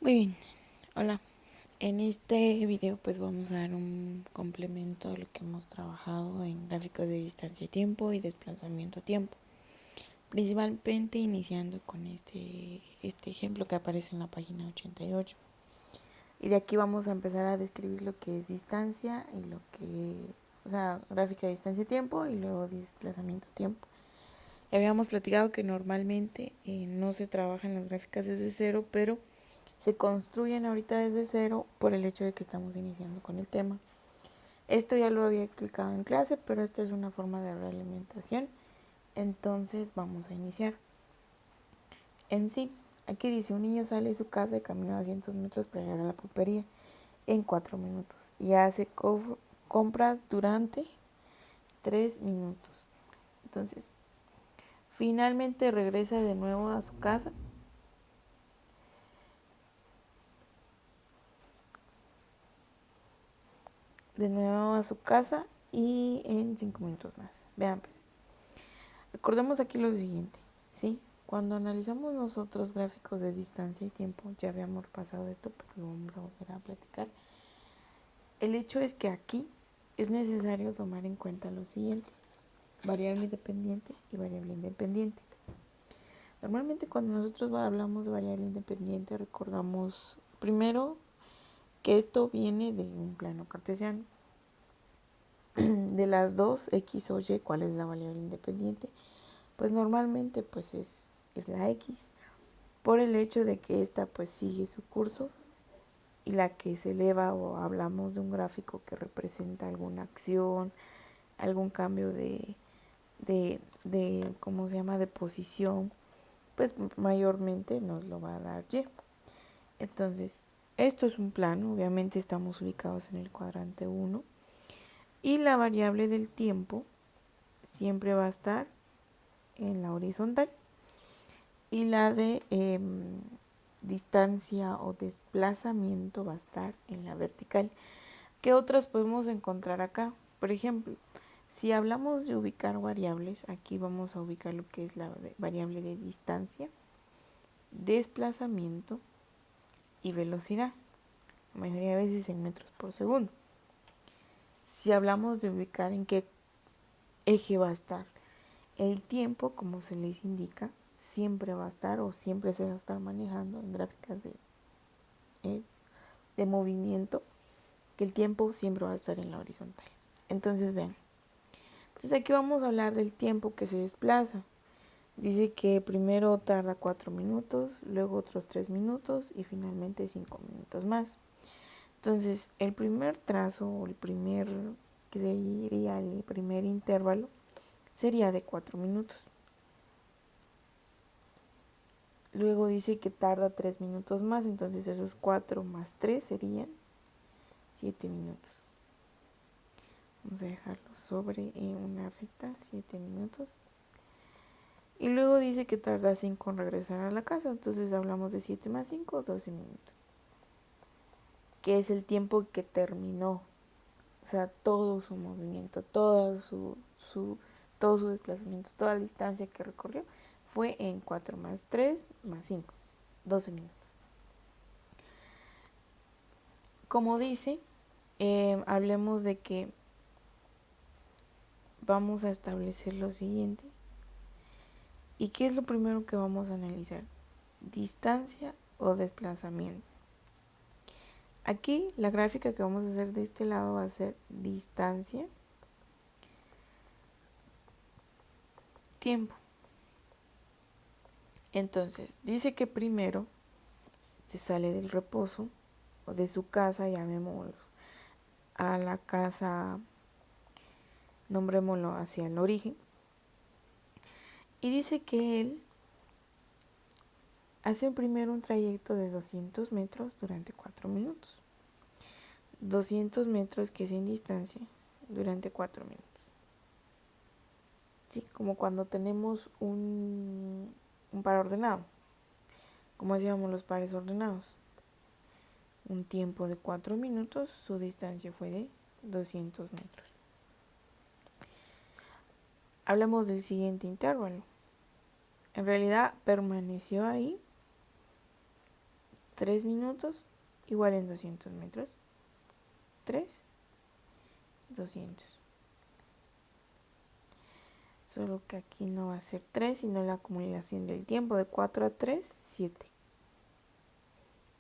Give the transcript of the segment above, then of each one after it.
Muy bien, hola. En este video pues vamos a dar un complemento a lo que hemos trabajado en gráficos de distancia y tiempo y desplazamiento a tiempo. Principalmente iniciando con este ejemplo que aparece en la página 88. Y de aquí vamos a empezar a describir lo que es distancia y gráfica de distancia y tiempo y luego desplazamiento a tiempo. Ya habíamos platicado que normalmente no se trabajan las gráficas desde cero, pero se construyen ahorita desde cero por el hecho de que estamos iniciando con el tema. Esto ya lo había explicado en clase, pero esto es una forma de realimentación. Entonces vamos a iniciar. En sí, aquí dice: un niño sale de su casa y camina 200 metros para llegar a la pulpería en 4 minutos y hace compras durante 3 minutos. Entonces, finalmente regresa de nuevo a su casa. Y en 5 minutos más. Vean pues. Recordemos aquí lo siguiente, ¿sí? Cuando analizamos nosotros gráficos de distancia y tiempo, ya habíamos pasado esto, pero lo vamos a volver a platicar. El hecho es que aquí es necesario tomar en cuenta lo siguiente: variable independiente y variable independiente. Normalmente cuando nosotros hablamos de variable independiente, recordamos primero que esto viene de un plano cartesiano. De las dos, X o Y, ¿cuál es la variable independiente? Pues normalmente pues es la X, por el hecho de que esta pues sigue su curso, y la que se eleva, o hablamos de un gráfico que representa alguna acción, algún cambio de ¿cómo se llama?, de posición, pues mayormente nos lo va a dar Y. Entonces, esto es un plano, obviamente estamos ubicados en el cuadrante 1, y la variable del tiempo siempre va a estar en la horizontal, y la de distancia o desplazamiento va a estar en la vertical. ¿Qué otras podemos encontrar acá? Por ejemplo, si hablamos de ubicar variables, aquí vamos a ubicar lo que es la variable de distancia, desplazamiento y velocidad, la mayoría de veces en metros por segundo. Si hablamos de ubicar en qué eje va a estar el tiempo, como se les indica, siempre va a estar o siempre se va a estar manejando en gráficas de movimiento, que el tiempo siempre va a estar en la horizontal. Entonces vean, entonces aquí vamos a hablar del tiempo que se desplaza. Dice que primero tarda 4 minutos, luego otros 3 minutos y finalmente 5 minutos más. Entonces el primer trazo, o que sería el primer intervalo, sería de 4 minutos. Luego dice que tarda 3 minutos más, entonces esos 4 más 3 serían 7 minutos. Vamos a dejarlo sobre una recta, 7 minutos. Y luego dice que tarda 5 en regresar a la casa, entonces hablamos de 7 más 5, 12 minutos. Que es el tiempo que terminó, o sea, todo su movimiento, todo su desplazamiento, toda la distancia que recorrió fue en 4 más 3 más 5, 12 minutos. Como dice, hablemos de que vamos a establecer lo siguiente. ¿Y qué es lo primero que vamos a analizar? Distancia o desplazamiento. Aquí la gráfica que vamos a hacer de este lado va a ser distancia, tiempo. Entonces, dice que primero se sale del reposo o de su casa, llamémoslo a la casa, nombrémoslo hacia el origen. Y dice que él hace primero un trayecto de 200 metros durante 4 minutos. 200 metros, que es en distancia, durante 4 minutos. Sí, como cuando tenemos un par ordenado, como decíamos los pares ordenados. Un tiempo de 4 minutos, su distancia fue de 200 metros. Hablemos del siguiente intervalo. En realidad permaneció ahí 3 minutos igual en 200 metros. 3, 200. Solo que aquí no va a ser 3, sino la acumulación del tiempo. De 4 a 3, 7.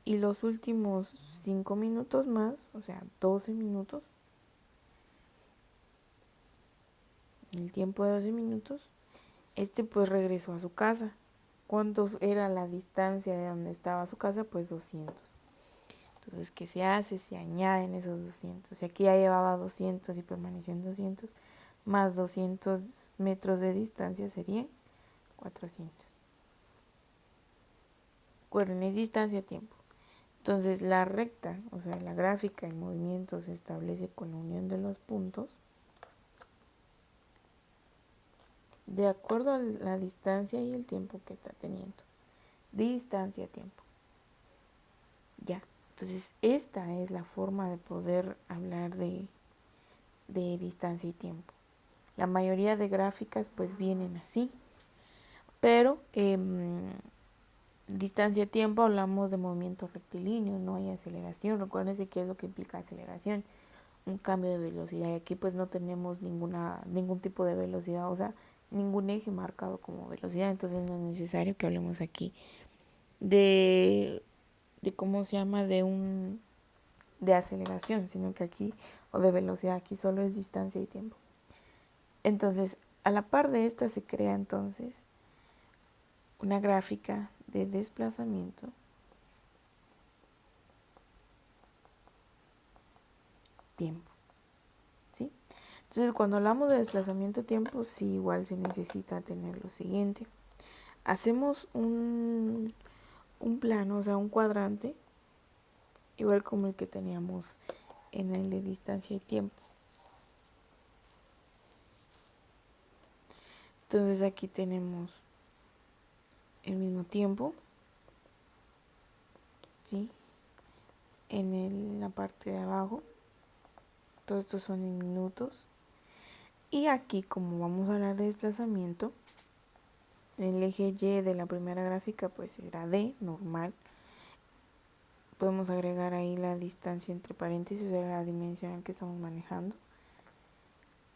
Y los últimos 5 minutos más, o sea, 12 minutos. El tiempo de 12 minutos, pues regresó a su casa. ¿Cuánto era la distancia de donde estaba su casa? Pues 200. Entonces, ¿qué se hace? Se añaden esos 200. Si aquí ya llevaba 200 y permaneció en 200, más 200 metros de distancia serían 400. Recuerden, es distancia-tiempo. Entonces, la recta, o sea, la gráfica en movimiento se establece con la unión de los puntos de acuerdo a la distancia y el tiempo que está teniendo. Distancia-tiempo. Ya. Entonces, esta es la forma de poder hablar de distancia y tiempo. La mayoría de gráficas pues vienen así, pero distancia-tiempo hablamos de movimiento rectilíneo, no hay aceleración. Recuérdense qué es lo que implica aceleración, un cambio de velocidad. Y aquí pues no tenemos ningún tipo de velocidad, o sea, ningún eje marcado como velocidad. Entonces no es necesario que hablemos aquí de cómo se llama, de aceleración, sino que aquí, o de velocidad, aquí solo es distancia y tiempo. Entonces, a la par de esta se crea entonces una gráfica de desplazamiento tiempo, ¿sí? Entonces, cuando hablamos de desplazamiento tiempo, sí, igual se necesita tener lo siguiente. Hacemos un plano, o sea, un cuadrante, igual como el que teníamos en el de distancia y tiempo. Entonces, aquí tenemos el mismo tiempo, ¿sí? En la parte de abajo, todos estos son en minutos. Y aquí, como vamos a hablar de desplazamiento, el eje Y de la primera gráfica pues será D, normal. Podemos agregar ahí la distancia entre paréntesis, o la dimensional que estamos manejando.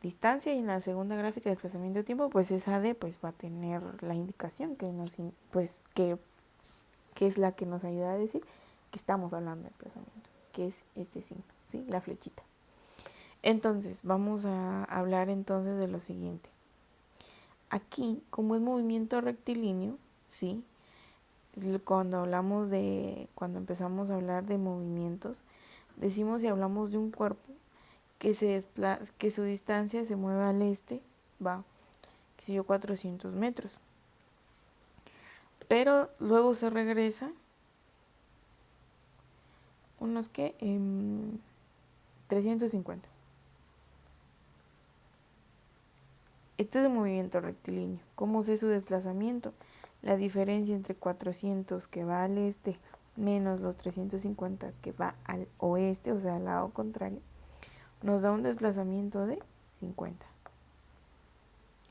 Distancia, y en la segunda gráfica de desplazamiento de tiempo, pues esa D pues va a tener la indicación que es la que nos ayuda a decir que estamos hablando de desplazamiento, que es este signo, ¿sí? La flechita. Entonces, vamos a hablar entonces de lo siguiente. Aquí, como es movimiento rectilíneo, ¿sí? Cuando empezamos a hablar de movimientos, decimos, si hablamos de un cuerpo que su distancia se mueve al este, va, qué sé yo, 400 metros. Pero luego se regresa unos 350. Este es el movimiento rectilíneo. ¿Cómo sé su desplazamiento? La diferencia entre 400 que va al este menos los 350 que va al oeste, o sea, al lado contrario, nos da un desplazamiento de 50.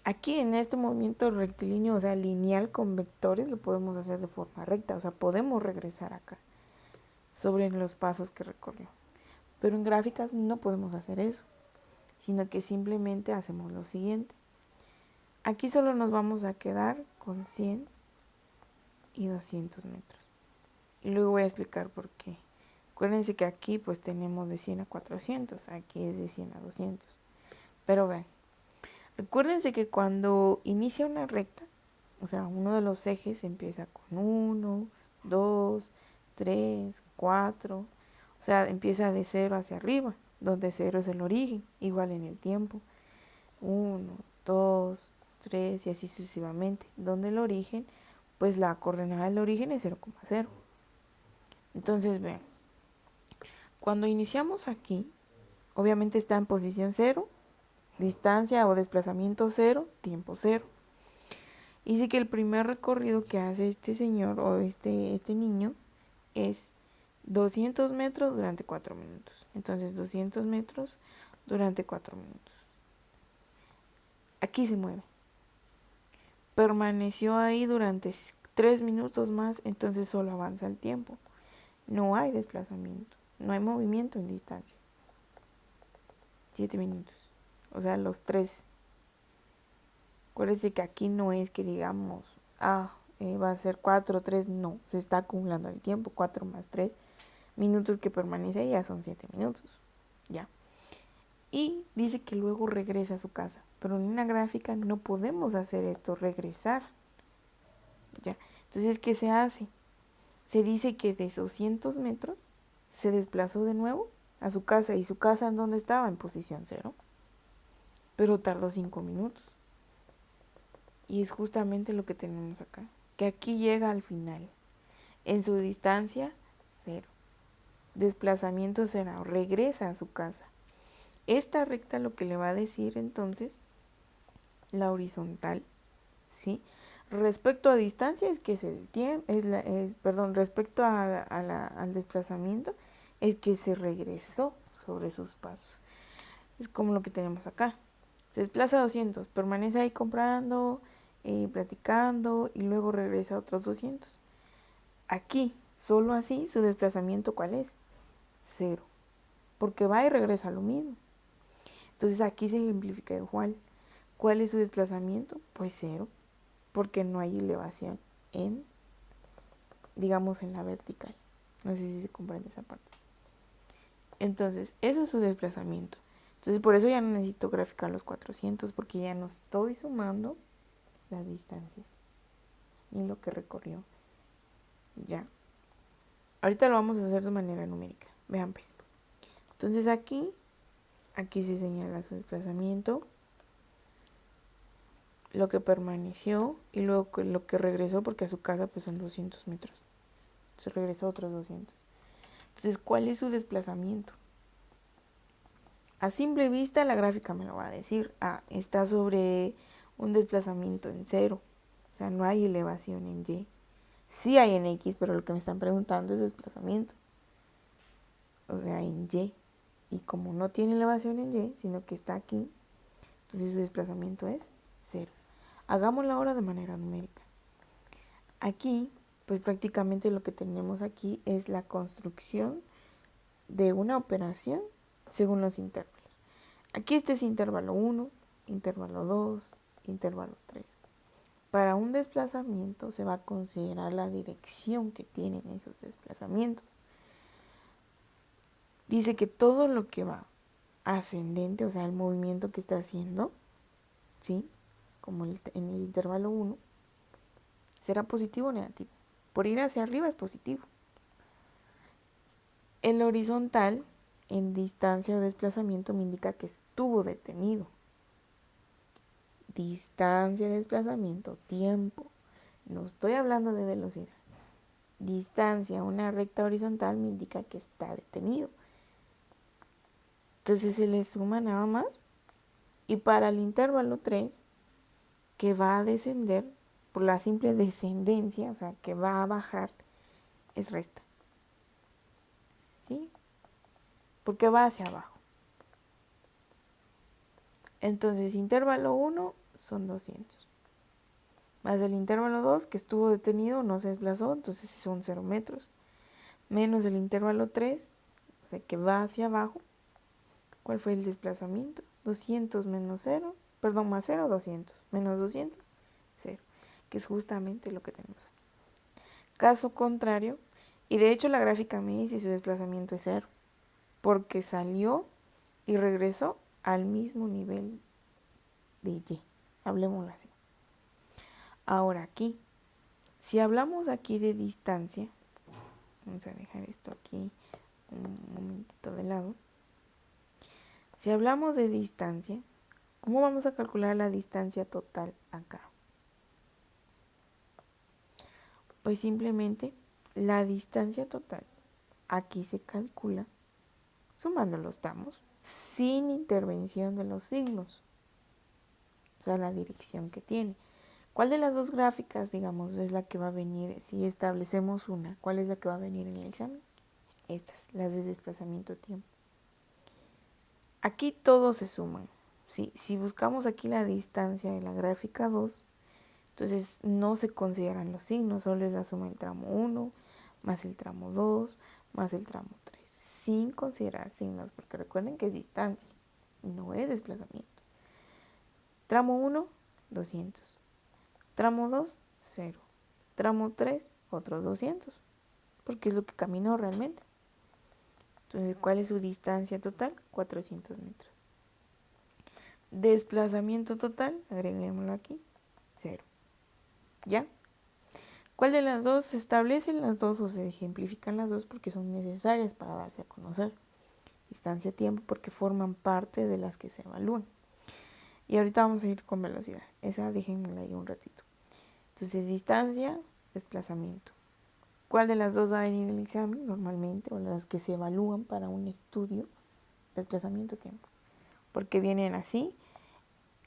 Aquí en este movimiento rectilíneo, o sea, lineal con vectores, lo podemos hacer de forma recta, o sea, podemos regresar acá sobre los pasos que recorrió. Pero en gráficas no podemos hacer eso, sino que simplemente hacemos lo siguiente. Aquí solo nos vamos a quedar con 100 y 200 metros. Y luego voy a explicar por qué. Acuérdense que aquí pues tenemos de 100 a 400, aquí es de 100 a 200. Pero vean, recuérdense que cuando inicia una recta, o sea, uno de los ejes empieza con 1, 2, 3, 4. O sea, empieza de 0 hacia arriba, donde 0 es el origen, igual en el tiempo. 1, 2, 3 y así sucesivamente. Donde el origen, pues la coordenada del origen es 0,0. Entonces, vean, cuando iniciamos aquí, obviamente está en posición 0, distancia o desplazamiento 0, tiempo 0. Y dice que el primer recorrido que hace este señor o este niño es 200 metros durante 4 minutos. Entonces 200 metros durante 4 minutos. Aquí se mueve. Permaneció ahí durante 3 minutos más, entonces solo avanza el tiempo. no hay desplazamiento, no hay movimiento en distancia. 7 minutos, o sea, los 3. Acuérdense que aquí no es que digamos, va a ser 4, 3, no, se está acumulando el tiempo, 4 más 3 minutos que permanece ahí ya son 7 minutos, ya. Y dice que luego regresa a su casa, pero en una gráfica no podemos hacer esto, regresar, ya. Entonces, ¿qué se hace? Se dice que de 200 metros se desplazó de nuevo a su casa, y su casa en donde estaba en posición 0, pero tardó 5 minutos. Y es justamente lo que tenemos acá, que aquí llega al final, en su distancia 0, desplazamiento 0, regresa a su casa. Esta recta lo que le va a decir entonces, la horizontal, ¿sí? Respecto a distancia es que es el tiempo, respecto al desplazamiento es que se regresó sobre sus pasos. Es como lo que tenemos acá. Se desplaza 200, permanece ahí comprando, platicando, y luego regresa a otros 200. Aquí, solo así, su desplazamiento, ¿cuál es? 0. Porque va y regresa a lo mismo. Entonces aquí se ejemplifica igual. ¿Cuál es su desplazamiento? Pues 0. Porque no hay elevación digamos, en la vertical. No sé si se comprende esa parte. Entonces, eso es su desplazamiento. Entonces, por eso ya no necesito graficar los 400, porque ya no estoy sumando las distancias ni lo que recorrió. Ya. Ahorita lo vamos a hacer de manera numérica. Vean pues. Entonces aquí se señala su desplazamiento, lo que permaneció y luego lo que regresó, porque a su casa pues son 200 metros. Se regresó otros 200. Entonces, ¿cuál es su desplazamiento? A simple vista la gráfica me lo va a decir. Está sobre un desplazamiento en 0. O sea, no hay elevación en Y. Sí hay en X, pero lo que me están preguntando es desplazamiento. O sea, en Y. Y como no tiene elevación en Y, sino que está aquí, entonces su desplazamiento es 0. Hagámoslo ahora de manera numérica. Aquí, pues prácticamente lo que tenemos aquí es la construcción de una operación según los intervalos. Aquí este es intervalo 1, intervalo 2, intervalo 3. Para un desplazamiento se va a considerar la dirección que tienen esos desplazamientos. Dice que todo lo que va ascendente, o sea, el movimiento que está haciendo, ¿sí? Como en el intervalo 1, será positivo o negativo. Por ir hacia arriba es positivo. El horizontal, en distancia o desplazamiento, me indica que estuvo detenido. Distancia, desplazamiento, tiempo. No estoy hablando de velocidad. Distancia, una recta horizontal, me indica que está detenido. Entonces se le suma nada más. Y para el intervalo 3, que va a descender, por la simple descendencia, o sea, que va a bajar, es resta. ¿Sí? Porque va hacia abajo. Entonces, intervalo 1 son 200. Más el intervalo 2, que estuvo detenido, no se desplazó, entonces son 0 metros. Menos el intervalo 3, o sea, que va hacia abajo. ¿Cuál fue el desplazamiento? 200 menos 0, perdón, más 0, 200. Menos 200, 0. Que es justamente lo que tenemos aquí. Caso contrario, y de hecho la gráfica me dice su desplazamiento es 0, porque salió y regresó al mismo nivel de Y. Hablemoslo así. Ahora aquí, si hablamos aquí de distancia, vamos a dejar esto aquí un momentito de lado. Si hablamos de distancia, ¿cómo vamos a calcular la distancia total acá? Pues simplemente la distancia total aquí se calcula sumando los tramos sin intervención de los signos, o sea, la dirección que tiene. ¿Cuál de las dos gráficas, digamos, es la que va a venir si establecemos una? ¿Cuál es la que va a venir en el examen? Estas, las de desplazamiento-tiempo. Aquí todos se suman. Si buscamos aquí la distancia de la gráfica 2, entonces no se consideran los signos, solo es la suma del tramo 1 más el tramo 2 más el tramo 3, sin considerar signos, porque recuerden que es distancia, no es desplazamiento. Tramo 1, 200. Tramo 2, 0. Tramo 3, otros 200, porque es lo que caminó realmente. Entonces, ¿cuál es su distancia total? 400 metros. Desplazamiento total, agreguémoslo aquí, 0. ¿Ya? ¿Cuál de las dos se establecen las dos o se ejemplifican las dos porque son necesarias para darse a conocer? Distancia-tiempo porque forman parte de las que se evalúan. Y ahorita vamos a ir con velocidad. Esa déjenmela ahí un ratito. Entonces, distancia, desplazamiento. ¿Cuál de las dos va a venir en el examen normalmente o las que se evalúan para un estudio? Desplazamiento-tiempo. Porque vienen así.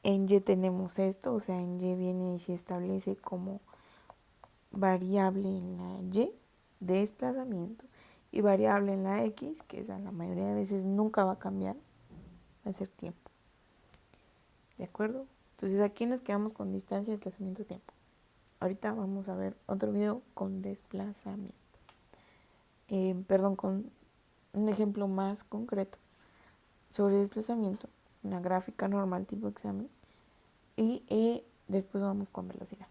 En Y tenemos esto, o sea, en Y viene y se establece como variable en la Y, desplazamiento, y variable en la X, que esa la mayoría de veces nunca va a cambiar, va a ser tiempo. ¿De acuerdo? Entonces aquí nos quedamos con distancia, desplazamiento, tiempo. Ahorita vamos a ver otro video con desplazamiento. Con un ejemplo más concreto sobre desplazamiento, una gráfica normal tipo examen, y después vamos con velocidad.